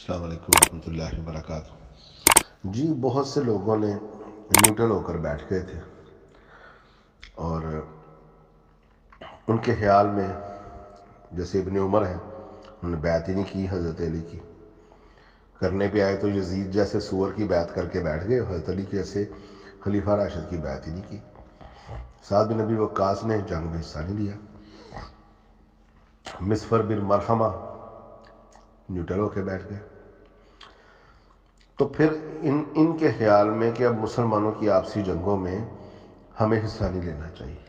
السلام علیکم ورحمۃ اللہ وبرکاتہ۔ جی بہت سے لوگوں نے نیوٹرل ہو کر بیٹھ گئے تھے اور ان کے خیال میں جیسے ابن عمر ہیں، انہوں نے بیعت ہی نہیں کی حضرت علی کی، کرنے پہ آئے تو یزید جیسے سور کی بیعت کر کے بیٹھ گئے، حضرت علی جیسے خلیفہ راشد کی بیعت ہی نہیں کی۔ سعد بن ابی وقاص نے جنگ میں حصہ نہیں لیا، مسفر بن مرحمہ نیوٹرل ہو کے بیٹھ گئے۔ تو پھر ان کے خیال میں کہ اب مسلمانوں کی آپسی جنگوں میں ہمیں حصہ نہیں لینا چاہیے،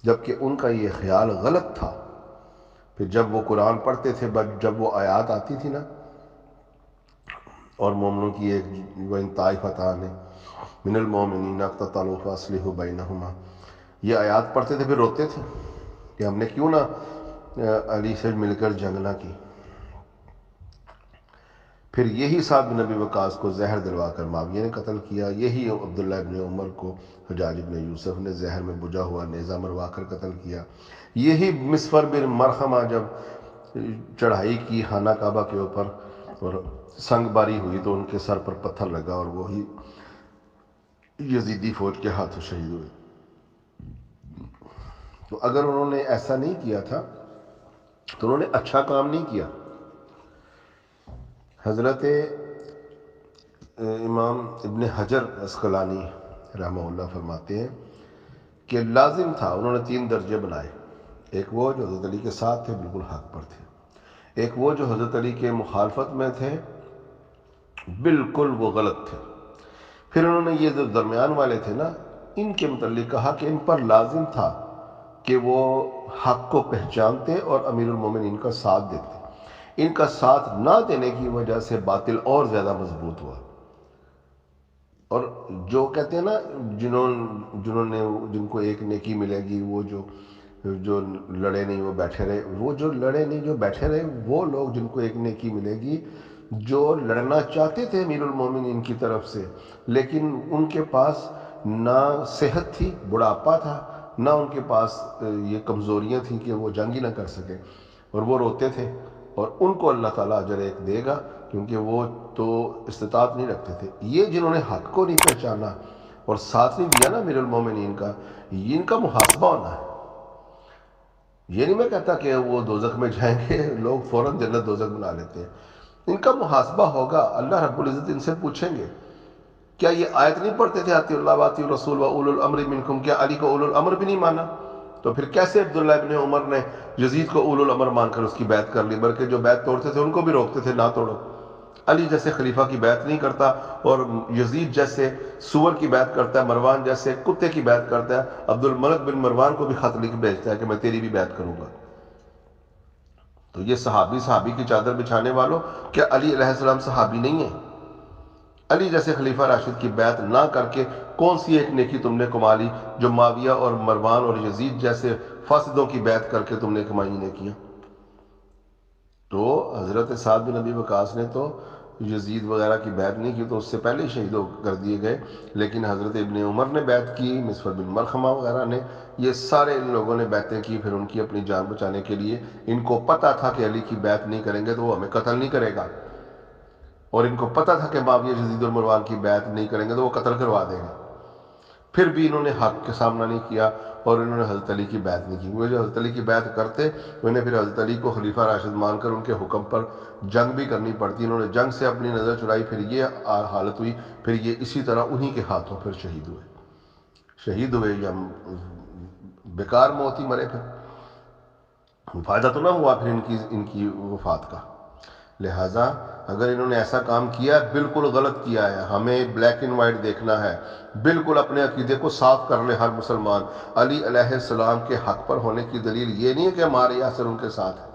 جبکہ ان کا یہ خیال غلط تھا۔ پھر جب وہ قرآن پڑھتے تھے، جب وہ آیات آتی تھی نا، اور مومنوں کی ایک وَإِن طَائِفَتَانِ مِنَ الْمُؤْمِنِينَ اقْتَتَلُوا فَأَصْلِحُوا بَيْنَهُمَا، یہ آیات پڑھتے تھے، پھر روتے تھے کہ ہم نے کیوں نہ علی سے مل کر جنگ نہ کی۔ پھر یہی سعد بن ابی وقاص کو زہر دلوا کر معاویہ نے قتل کیا، یہی عبداللہ ابن عمر کو حجاج بن یوسف نے زہر میں بجھا ہوا نیزہ مروا کر قتل کیا، یہی مسفر بن مرحمہ جب چڑھائی کی خانہ کعبہ کے اوپر اور سنگ باری ہوئی تو ان کے سر پر پتھر لگا اور وہی یزیدی فوج کے ہاتھوں شہید ہوئے۔ تو اگر انہوں نے ایسا نہیں کیا تھا تو انہوں نے اچھا کام نہیں کیا۔ حضرت امام ابن حجر عسقلانی رحمہ اللہ فرماتے ہیں کہ لازم تھا، انہوں نے 3 درجے بنائے، ایک وہ جو حضرت علی کے ساتھ تھے، بالکل حق پر تھے، ایک وہ جو حضرت علی کے مخالفت میں تھے، بالکل وہ غلط تھے، پھر انہوں نے یہ جو درمیان والے تھے نا، ان کے متعلق کہا کہ ان پر لازم تھا کہ وہ حق کو پہچانتے اور امیر المومنین کا ساتھ دیتے۔ ان کا ساتھ نہ دینے کی وجہ سے باطل اور زیادہ مضبوط ہوا، اور جو کہتے ہیں نا جن کو ایک نیکی ملے گی، وہ جو لڑے نہیں وہ بیٹھے رہے، وہ جو لڑے نہیں جو بیٹھے رہے، وہ لوگ جن کو ایک نیکی ملے گی، جو لڑنا چاہتے تھے امیر المومنین کی طرف سے، لیکن ان کے پاس نہ صحت تھی، بڑھاپا تھا، نہ ان کے پاس یہ کمزوریاں تھیں کہ وہ جنگ ہی نہ کر سکے، اور وہ روتے تھے، اور ان کو اللہ تعالیٰ اجر ایک دے گا، کیونکہ وہ تو استطاعت نہیں رکھتے تھے۔ یہ جنہوں نے حق کو نہیں پہچانا اور ساتھ نہیں دیا نا امیر المومنین کا، ان کا محاسبہ ہونا ہے۔ یہ نہیں میں کہتا کہ وہ دوزخ میں جائیں گے، لوگ فوراً جنت دوزخ بنا لیتے ہیں، ان کا محاسبہ ہوگا، اللہ رب العزت ان سے پوچھیں گے۔ کیا یہ آیت نہیں پڑھتے تھے اطیعوا اللہ واطیعوا الرسول واولی الامر منکم؟ کیا علی کو اولو الامر بھی نہیں مانا؟ تو پھر کیسے عبداللہ ابن عمر نے یزید کو اولو الامر مان کر اس کی بیعت کر لی، بلکہ جو بیعت توڑتے تھے ان کو بھی روکتے تھے، نہ توڑو۔ علی جیسے خلیفہ کی بیعت نہیں کرتا، اور یزید جیسے سور کی بیعت کرتا ہے، مروان جیسے کتے کی بیعت کرتا ہے، عبد الملک بن مروان کو بھی خط لکھ بھیجتا ہے کہ میں تیری بھی بیعت کروں گا۔ تو یہ صحابی کی چادر بچھانے والوں، کیا علی علیہ السلام صحابی نہیں ہیں؟ علی جیسے خلیفہ راشد کی بیعت نہ کر کے کون سی ایک نیکی تم نے کما لی جو معاویہ اور مروان اور یزید جیسے فاسدوں کی بیعت کر کے تم نے کمائی نے کیا؟ تو حضرت سعد بن ابی وقاص نے تو یزید وغیرہ کی بیعت نہیں کی، تو اس سے پہلے ہی شہید کر دیے گئے، لیکن حضرت ابن عمر نے بیعت کی، مسفر بن مرحمہ وغیرہ نے، یہ سارے ان لوگوں نے بیعتیں کی، پھر ان کی اپنی جان بچانے کے لیے۔ ان کو پتہ تھا کہ علی کی بیعت نہیں کریں گے تو وہ ہمیں قتل نہیں کرے گا، اور ان کو پتہ تھا کہ معاویہ یزید اور مروان کی بیعت نہیں کریں گے تو وہ قتل کروا دیں گے، پھر بھی انہوں نے حق کا سامنا نہیں کیا، اور انہوں نے حضرت علی کی بیعت نہیں کی۔ وہ جو حضرت علی کی بیعت کرتے، انہیں پھر حضرت علی کو خلیفہ راشد مان کر ان کے حکم پر جنگ بھی کرنی پڑتی، انہوں نے جنگ سے اپنی نظر چرائی، پھر یہ حالت ہوئی، پھر یہ اسی طرح انہی کے ہاتھوں پھر شہید ہوئے یا بیکار موت ہی مرے، پھر فائدہ تو نہ ہوا پھر ان کی وفات کا۔ لہٰذا اگر انہوں نے ایسا کام کیا، بالکل غلط کیا ہے، ہمیں بلیک اینڈ وائٹ دیکھنا ہے، بالکل اپنے عقیدے کو صاف کر لے ہر مسلمان۔ علی علیہ السلام کے حق پر ہونے کی دلیل یہ نہیں ہے کہ ہمارے یاسر ان کے ساتھ ہے،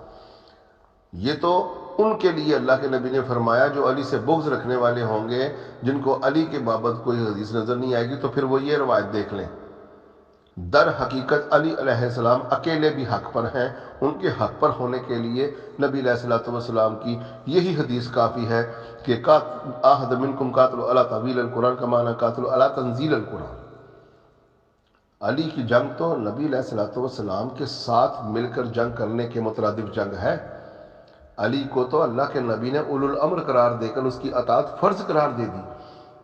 یہ تو ان کے لیے اللہ کے نبی نے فرمایا جو علی سے بغض رکھنے والے ہوں گے، جن کو علی کے بابت کوئی حدیث نظر نہیں آئے گی، تو پھر وہ یہ روایت دیکھ لیں۔ در حقیقت علی علیہ السلام اکیلے بھی حق پر ہیں، ان کے حق پر ہونے کے لیے نبی علیہ الصلوۃ والسلام کی یہی حدیث کافی ہے کہ احد منکم قاتل علی تعویل القرآن کما انا قاتل علی تنزیل القرآن۔ علی کی جنگ تو نبی علیہ الصلوۃ والسلام کے ساتھ مل کر جنگ کرنے کے مترادف جنگ ہے، علی کو تو اللہ کے نبی نے اولو الامر قرار دے کر اس کی اطاعت فرض قرار دے دی.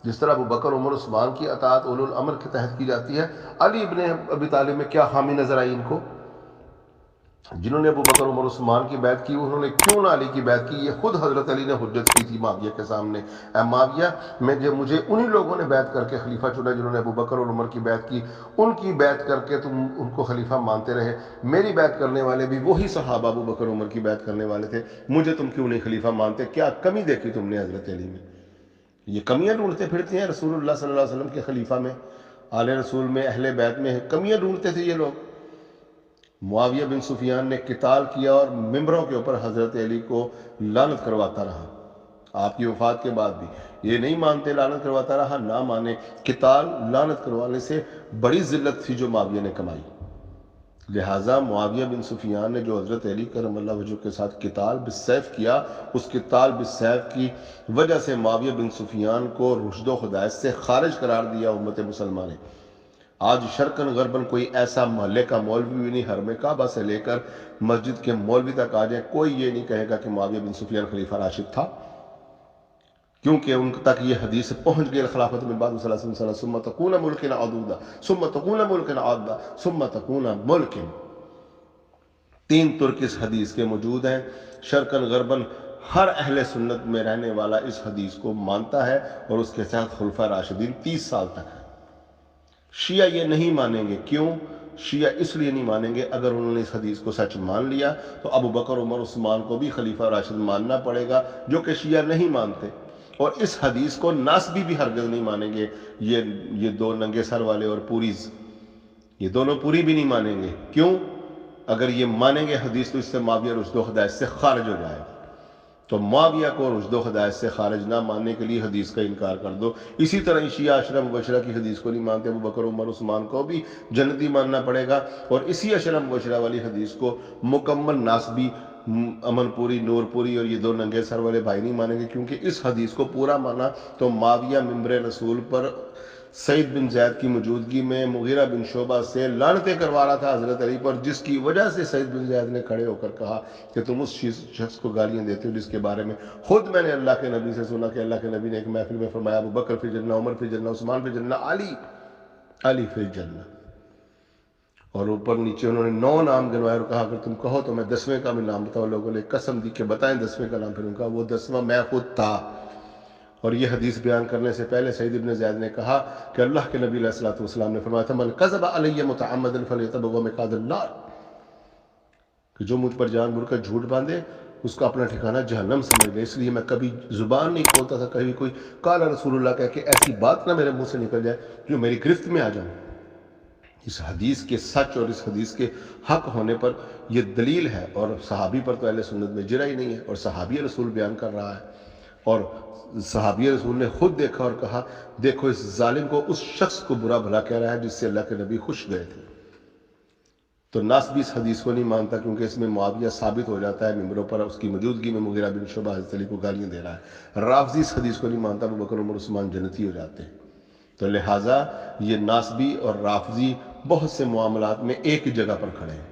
جس طرح ابو بکر عمر عثمان کی اطاعت اولو الامر کے تحت کی جاتی ہے، علی ابن ابی طالب میں کیا خامی نظر آئی ان کو؟ جنہوں نے ابو بکر عمر عثمان کی بیعت کی انہوں نے کیوں نہ علی کی بیعت کی؟ یہ خود حضرت علی نے حجت کی تھی معاویہ کے سامنے، اے معاویہ مجھے انہی لوگوں نے بیعت کر کے خلیفہ چنا جنہوں نے ابو بکر اور عمر کی بیعت کی، ان کی بیعت کر کے تم ان کو خلیفہ مانتے رہے، میری بیعت کرنے والے بھی وہی صحابہ ابو بکر عمر کی بیعت کرنے والے تھے، مجھے تم کیوں نہیں خلیفہ مانتے؟ کیا کمی دیکھی تم نے حضرت علی میں؟ یہ کمیاں ڈھونڈتے پھرتے ہیں رسول اللہ صلی اللہ علیہ وسلم کے خلیفہ میں، آل رسول میں، اہل بیت میں کمیاں ڈھونڈتے تھے یہ لوگ. معاویہ بن سفیان نے قتال کیا اور ممبروں کے اوپر حضرت علی کو لعنت کرواتا رہا. آپ کی وفات کے بعد بھی یہ نہیں مانتے، لعنت کرواتا رہا. نہ مانے. قتال لعنت کروانے سے بڑی ذلت تھی جو معاویہ نے کمائی. لہٰذا معاویہ بن سفیان نے جو حضرت علی کرم اللہ وجہہ کے ساتھ قتال بالسیف کیا، اس قتال بالسیف کی وجہ سے معاویہ بن سفیان کو رشد و ہدایت سے خارج قرار دیا امت مسلمہ نے. آج شرقاً غرباً کوئی ایسا محلے کا مولوی بھی نہیں، حرم کعبہ سے لے کر مسجد کے مولوی تک آ جائے، کوئی یہ نہیں کہے گا کہ معاویہ بن سفیان خلیفہ راشد تھا، کیونکہ ان تک یہ حدیث پہنچ گئی الخلافۃ من بعد صلی اللہ علیہ وسلم ثم تکون ملکا عضودا ثم تکون ملکا عضودا ثم تکون ملکا. 3 ترک اس حدیث کے موجود ہیں. شرقاً غرباً ہر اہل سنت میں رہنے والا اس حدیث کو مانتا ہے اور اس کے ساتھ خلفۂ راشدین 30 سال تک ہے. شیعہ یہ نہیں مانیں گے. کیوں؟ شیعہ اس لیے نہیں مانیں گے، اگر انہوں نے اس حدیث کو سچ مان لیا تو ابو بکر عمر عثمان کو بھی خلیفہ راشد ماننا پڑے گا، جو کہ شیعہ نہیں مانتے. اور اس حدیث کو ناسبی بھی ہرگز نہیں مانیں گے. یہ 2 ننگے سر والے اور پوریز، یہ دونوں پوری بھی نہیں مانیں گے. کیوں؟ اگر یہ مانیں گے حدیث تو اس سے معاویہ رشد و ہدایت سے خارج ہو جائے گا. تو معاویہ کو رشد و ہدایت سے خارج نہ ماننے کے لیے حدیث کا انکار کر دو. اسی طرح شیعہ عشرہ مبشرہ کی حدیث کو نہیں مانتے، ابو بکر عمر عثمان کو بھی جنتی ماننا پڑے گا. اور اسی عشرہ مبشرہ والی حدیث کو مکمل ناسبی، امن پوری، نور پوری اور یہ 2 ننگے سر والے بھائی نہیں مانیں گے، کیونکہ اس حدیث کو پورا مانا تو معاویہ ممبر رسول پر سعید بن زید کی موجودگی میں مغیرہ بن شعبہ سے لعنتیں کروا رہا تھا حضرت علی پر، جس کی وجہ سے سعید بن زید نے کھڑے ہو کر کہا کہ تم اس شخص کو گالیاں دیتے ہو جس کے بارے میں خود میں نے اللہ کے نبی سے سنا کہ اللہ کے نبی نے ایک محفل میں فرمایا ابو بکر فی الجنہ، عمر فی الجنہ، عثمان فی الجنہ، علی فی الجنہ. اور اوپر نیچے انہوں نے 9 نام گنوائے اور کہا اگر تم کہو تو میں 10ویں کا بھی نام بتاؤ. لوگوں نے قسم دی کہ بتائیں 10ویں کا نام. پھر ان کا وہ 10واں میں خود تھا. اور یہ حدیث بیان کرنے سے پہلے سعید بن زید نے کہا کہ اللہ کے نبی علیہ الصلوۃ والسلام نے فرمایا تھا من کذب علی متعمدا فلیتبوأ مقعدہ النار، کہ جو مجھ پر جان بوجھ کر جھوٹ باندھے اس کا اپنا ٹھکانہ جہنم سمجھ لے. اس لیے میں کبھی زبان نہیں کھولتا تھا، کبھی کوئی قال رسول اللہ کہہ کے ایسی بات نہ میرے منہ سے نکل جائے جو میری گرفت میں آ جائے. اس حدیث کے سچ اور اس حدیث کے حق ہونے پر یہ دلیل ہے. اور صحابی پر تو اہل سنت میں جرح ہی نہیں ہے، اور صحابی رسول بیان کر رہا ہے. اور صحابی رسول نے خود دیکھا اور کہا دیکھو اس ظالم کو، اس شخص کو برا بھلا کہہ رہا ہے جس سے اللہ کے نبی خوش گئے تھے. تو ناسبی اس حدیث کو نہیں مانتا، کیونکہ اس میں معاویہ ثابت ہو جاتا ہے ممبروں پر اس کی موجودگی میں مغیرہ بن شعبہ حضرت علی کو گالیاں دے رہا ہے. رافضی اس حدیث کو نہیں مانتا، ابو بکر عمر عثمان جنتی ہو جاتے ہیں. تو لہٰذا یہ ناسبی اور رافضی بہت سے معاملات میں ایک ہی جگہ پر کھڑے ہیں.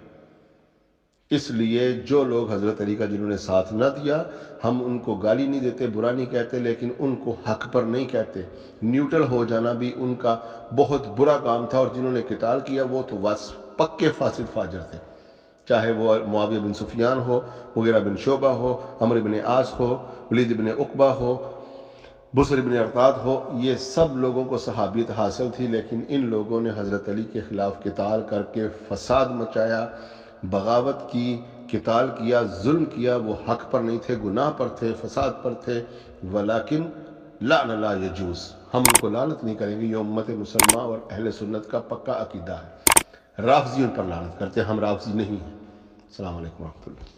اس لیے جو لوگ حضرت علی کا جنہوں نے ساتھ نہ دیا، ہم ان کو گالی نہیں دیتے، برا نہیں کہتے، لیکن ان کو حق پر نہیں کہتے. نیوٹرل ہو جانا بھی ان کا بہت برا کام تھا. اور جنہوں نے قتال کیا وہ تو پکے فاسد فاجر تھے، چاہے وہ معاویہ بن سفیان ہو، مغیرہ بن شعبہ ہو، عمرو بن عاص ہو، ولید بن عقبہ ہو، بصر بن ارطاد ہو. یہ سب لوگوں کو صحابیت حاصل تھی، لیکن ان لوگوں نے حضرت علی کے خلاف قتال کر کے فساد مچایا، بغاوت کی، قتال کیا، ظلم کیا. وہ حق پر نہیں تھے، گناہ پر تھے، فساد پر تھے. ولیکن لعن لا یجوز، ہم ان کو لعنت نہیں کریں گے. یہ امت مسلمہ اور اہل سنت کا پکا عقیدہ ہے. رافضی ان پر لعنت کرتے ہیں، ہم رافضی نہیں ہیں. السلام علیکم ورحمۃ اللہ.